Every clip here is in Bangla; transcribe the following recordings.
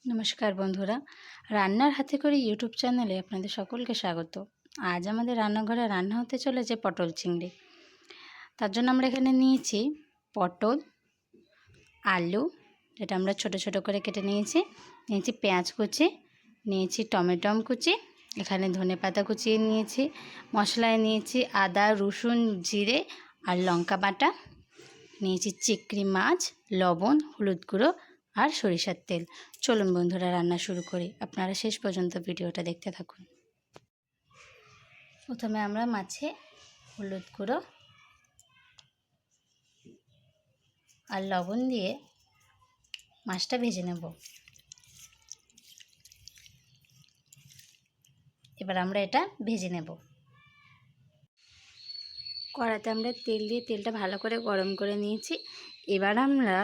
নমস্কার বন্ধুরা, রান্নার হাতে করে ইউটিউব চ্যানেলে আপনাদের সকলকে স্বাগত। আজ আমাদের রান্নাঘরে রান্না হতে চলেছে পটল চিংড়ি। তার জন্য আমরা এখানে নিয়েছি পটল, আলু, যেটা আমরা ছোট ছোট করে কেটে নিয়েছি পেঁয়াজ কুচি, নিয়েছি টমেটো কুচি, এখানে ধনেপাতা কুচিয়ে নিয়েছি, মশলায় নিয়েছি আদা, রসুন, জিরে আর লঙ্কা বাটা, নিয়েছি চিংড়ি মাছ, লবণ, হলুদ গুঁড়ো আর সরিষার তেল। চলুন বন্ধুরা রান্না শুরু করি, আপনারা শেষ পর্যন্ত ভিডিওটা দেখতে থাকুন। প্রথমে আমরা মাছে হলুদ গুঁড়ো আর লবণ দিয়ে মাছটা ভেজে নেব। এবার আমরা এটা ভেজে নেব। কড়াতে আমরা তেল দিয়ে তেলটা ভালো করে গরম করে নিয়েছি। এবার আমরা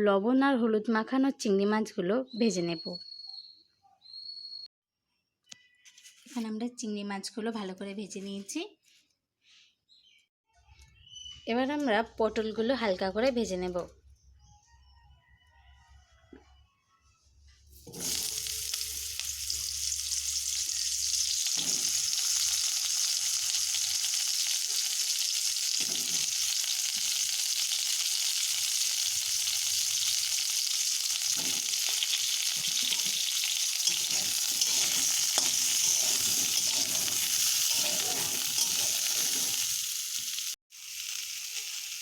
লবণ আর হলুদ মাখানো চিংড়ি মাছগুলো ভেজে নেব। এখানে আমরা চিংড়ি মাছগুলো ভালো করে ভেজে নিয়েছি। এবার আমরা পটলগুলো হালকা করে ভেজে নেব।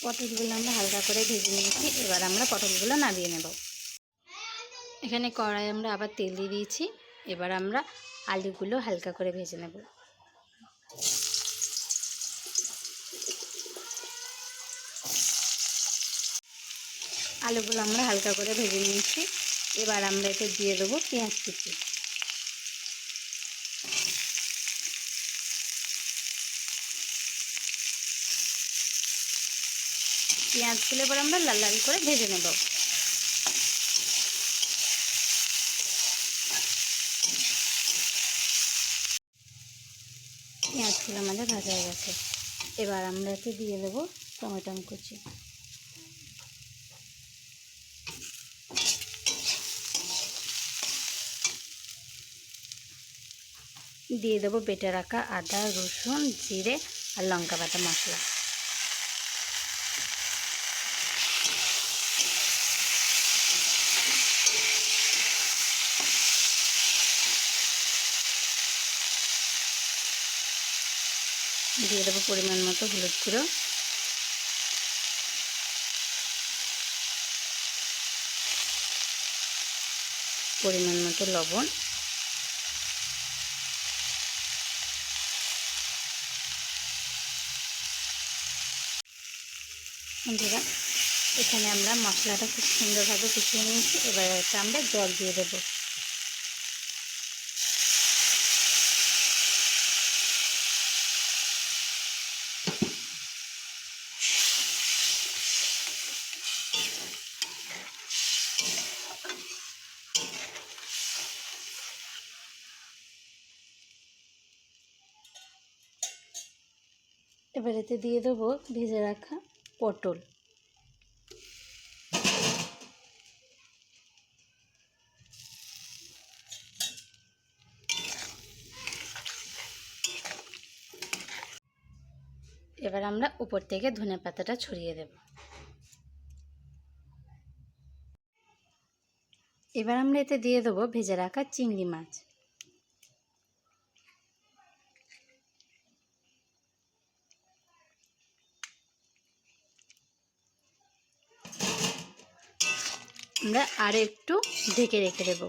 পটলগুলো আমরা হালকা করে ভেজে নিয়েছি। এবার আমরা পটলগুলো নামিয়ে নেব। এখানে কড়াই আমরা আবার তেল দিয়ে দিয়েছি। এবার আমরা আলুগুলো হালকা করে ভেজে নেব। আলুগুলো আমরা হালকা করে ভেজে নিয়েছি। এবার আমরা এতে দিয়ে দেবো পেঁয়াজ কুচি। পেঁয়াজগুলো এবার আমরা লাল লাল করে ভেজে নেব। পেঁয়াজগুলো আমাদের ভাজা হয়ে গেছে। এবার আমরা এতে দিয়ে দেবো টমেটো কুচি। দিয়ে দেবো বেটে রাখা আদা, রসুন, জিরে আর লঙ্কা বাটা মশলা। দিয়ে দেবো পরিমাণ মতো হলুদ গুঁড়ো, পরিমাণ মতো লবণ, বন্ধুরা এখানে আমরা মশলাটা খুব সুন্দরভাবে কষিয়ে নিয়েছি। এবার এটা আমরা জল দিয়ে দেবো। এবার এতে দিয়ে দেবো ভেজে রাখা পটল। এবার আমরা উপর থেকে ধনেপাতাটা ছড়িয়ে দেব। এবার আমরা এতে দিয়ে দেবো ভেজে রাখা চিংড়ি মাছ। আমরা আর একটু ঢেকে রেখে দেব,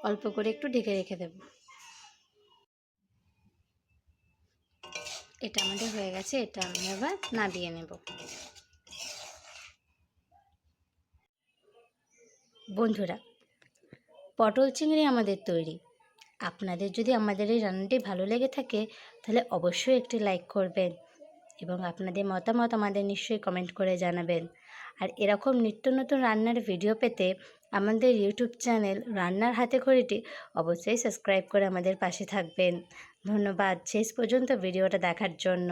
অল্প করে একটু ঢেকে রেখে দেব। এটা আমাদের হয়ে গেছে। এটা আমরা এবার নামিয়ে নেব। বন্ধুরা পটল চিংড়ি আমাদের তৈরি। আপনাদের যদি আমাদের এই রান্নাটি ভালো লেগে থাকে তাহলে অবশ্যই একটি লাইক করবেন এবং আপনাদের মতামত আমাদের নিশ্চয়ই কমেন্ট করে জানাবেন। আর এরকম নিত্য নতুন রান্নার ভিডিও পেতে আমাদের ইউটিউব চ্যানেল রান্নার হাতে খড়িটি অবশ্যই সাবস্ক্রাইব করে আমাদের পাশে থাকবেন। ধন্যবাদ শেষ পর্যন্ত ভিডিওটা দেখার জন্য।